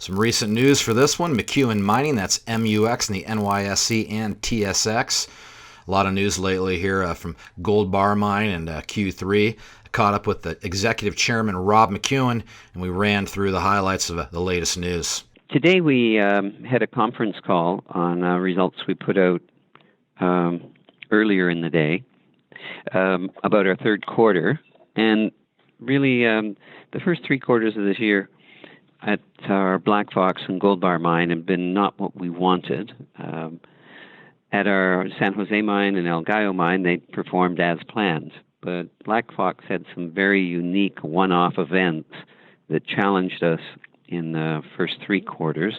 Some recent news for this one, McEwen Mining, that's MUX in the NYSE and TSX. A lot of news lately here from Gold Bar Mine and Q3. Caught up with the executive chairman, Rob McEwen, and we ran through the highlights of the latest news. Today we had a conference call on results we put out earlier in the day about our third quarter. And really, the first 3 quarters of this year at our Black Fox and Gold Bar mine have been not what we wanted. At our San Jose mine and El Gallo mine, they performed as planned. But Black Fox had some very unique one-off events that challenged us in the first 3 quarters.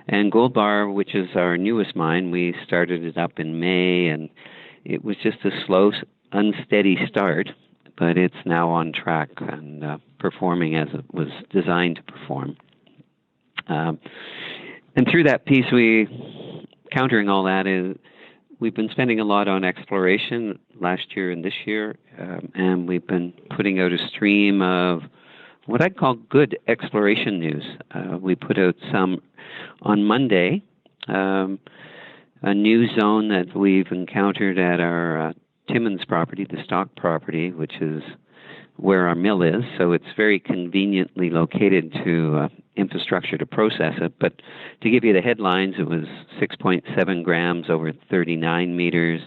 And Gold Bar, which is our newest mine, we started it up in May, and it was just a slow, unsteady start, but it's now on track and performing as it was designed to perform. And through that piece, countering all that is, we've been spending a lot on exploration last year and this year, and we've been putting out a stream of what I'd call good exploration news. We put out some on Monday, a new zone that we've encountered at our Timmins property, the Stock property, which is where our mill is. So it's very conveniently located to infrastructure to process it. But to give you the headlines, it was 6.7 grams over 39 meters,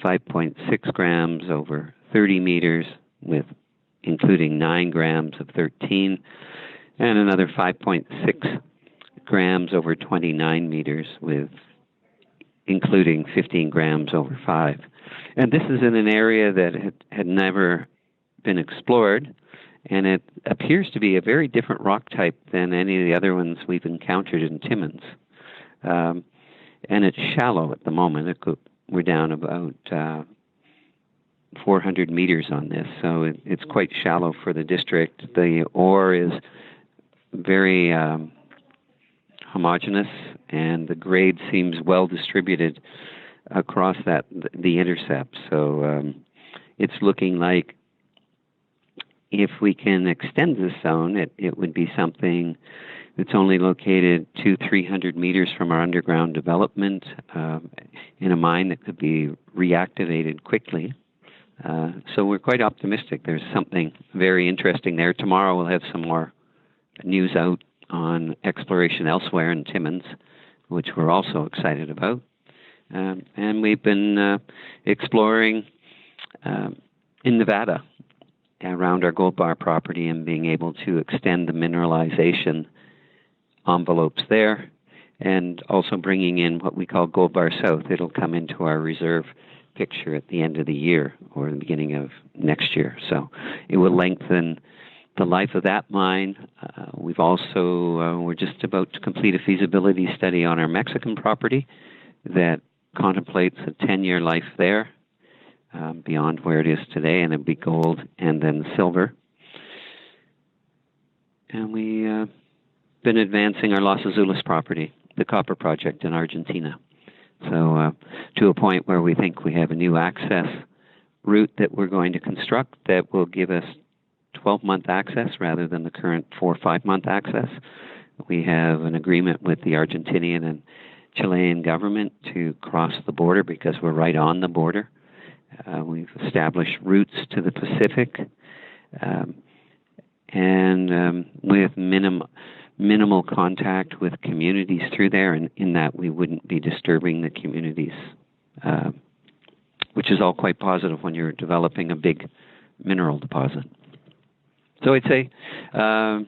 5.6 grams over 30 meters, with including 9 grams of 13, and another 5.6 grams over 29 meters, with including 15 grams over 5. And this is in an area that had never been explored, and it appears to be a very different rock type than any of the other ones we've encountered in Timmins. And it's shallow at the moment. We're down about 400 meters on this, so it's quite shallow for the district. The ore is very homogeneous, and the grade seems well distributed across the intercept. So it's looking like if we can extend this zone, it would be something that's only located 200-300 meters from our underground development in a mine that could be reactivated quickly. So we're quite optimistic. There's something very interesting there. Tomorrow we'll have some more news out on exploration elsewhere in Timmins, which we're also excited about. And we've been exploring in Nevada around our Gold Bar property and being able to extend the mineralization envelopes there, and also bringing in what we call Gold Bar South. It'll come into our reserve picture at the end of the year or the beginning of next year. So it will lengthen the life of that mine. We've also, we're just about to complete a feasibility study on our Mexican property that contemplates a 10-year life there, beyond where it is today, and it'll be gold and then silver. And we've been advancing our Los Azules property, the copper project in Argentina. So to a point where we think we have a new access route that we're going to construct that will give us 12-month access rather than the current 4 or 5-month access. We have an agreement with the Argentinian and Chilean government to cross the border because we're right on the border. We've established routes to the Pacific, and with minimal contact with communities through there, and in that we wouldn't be disturbing the communities, which is all quite positive when you're developing a big mineral deposit. So I'd say, and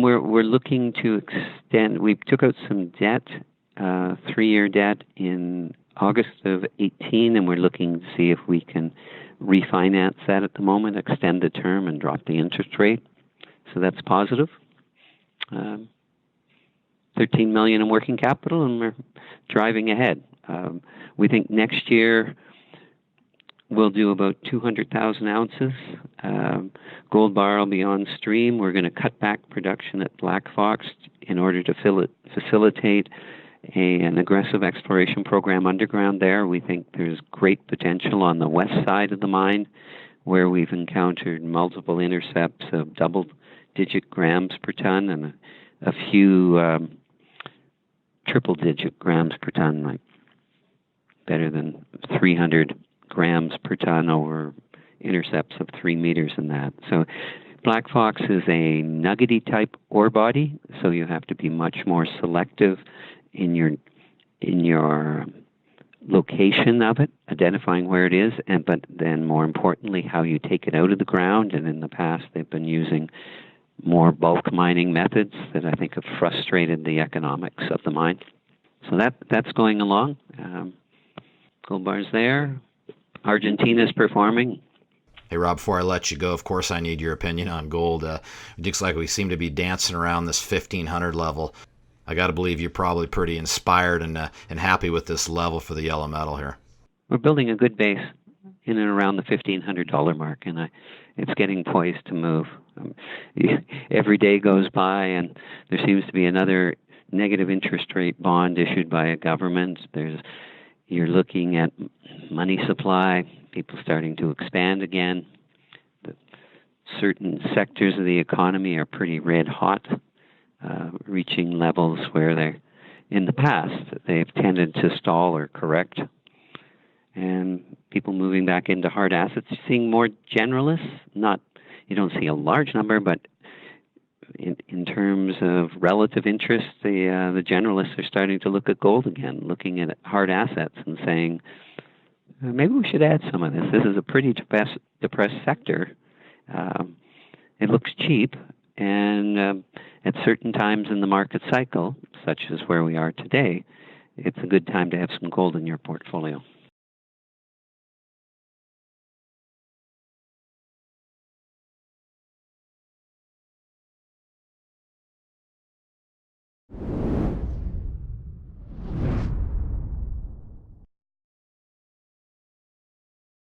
we're looking to extend. We took out some debt, 3-year debt in August of 18, and we're looking to see if we can refinance that at the moment, extend the term, and drop the interest rate. So that's positive. 13 million in working capital, and we're driving ahead. We think next year we'll do about 200,000 ounces. Gold Bar will be on stream. We're going to cut back production at Black Fox in order to facilitate an aggressive exploration program underground there. We think there's great potential on the west side of the mine, where we've encountered multiple intercepts of double digit grams per ton and a few triple digit grams per ton, like better than 300 grams per ton over intercepts of 3 meters in that. So Black Fox is a nuggety type ore body, so you have to be much more selective in your location of it, identifying where it is, but then more importantly, how you take it out of the ground. And in the past, they've been using more bulk mining methods that I think have frustrated the economics of the mine. So that's going along. Gold bar's there. Argentina's performing. Hey, Rob, before I let you go, of course, I need your opinion on gold. It looks like we seem to be dancing around this 1,500 level. I got to believe you're probably pretty inspired and happy with this level for the yellow metal here. We're building a good base in and around the $1,500 mark, and it's getting poised to move. Every day goes by, and there seems to be another negative interest rate bond issued by a government. You're looking at money supply, people starting to expand again. Certain sectors of the economy are pretty red hot, reaching levels where in the past, they've tended to stall or correct. And people moving back into hard assets, seeing more generalists. You don't see a large number, but in terms of relative interest, the generalists are starting to look at gold again, looking at hard assets and saying, maybe we should add some of this. This is a pretty depressed sector. It looks cheap, and at certain times in the market cycle, such as where we are today, it's a good time to have some gold in your portfolio.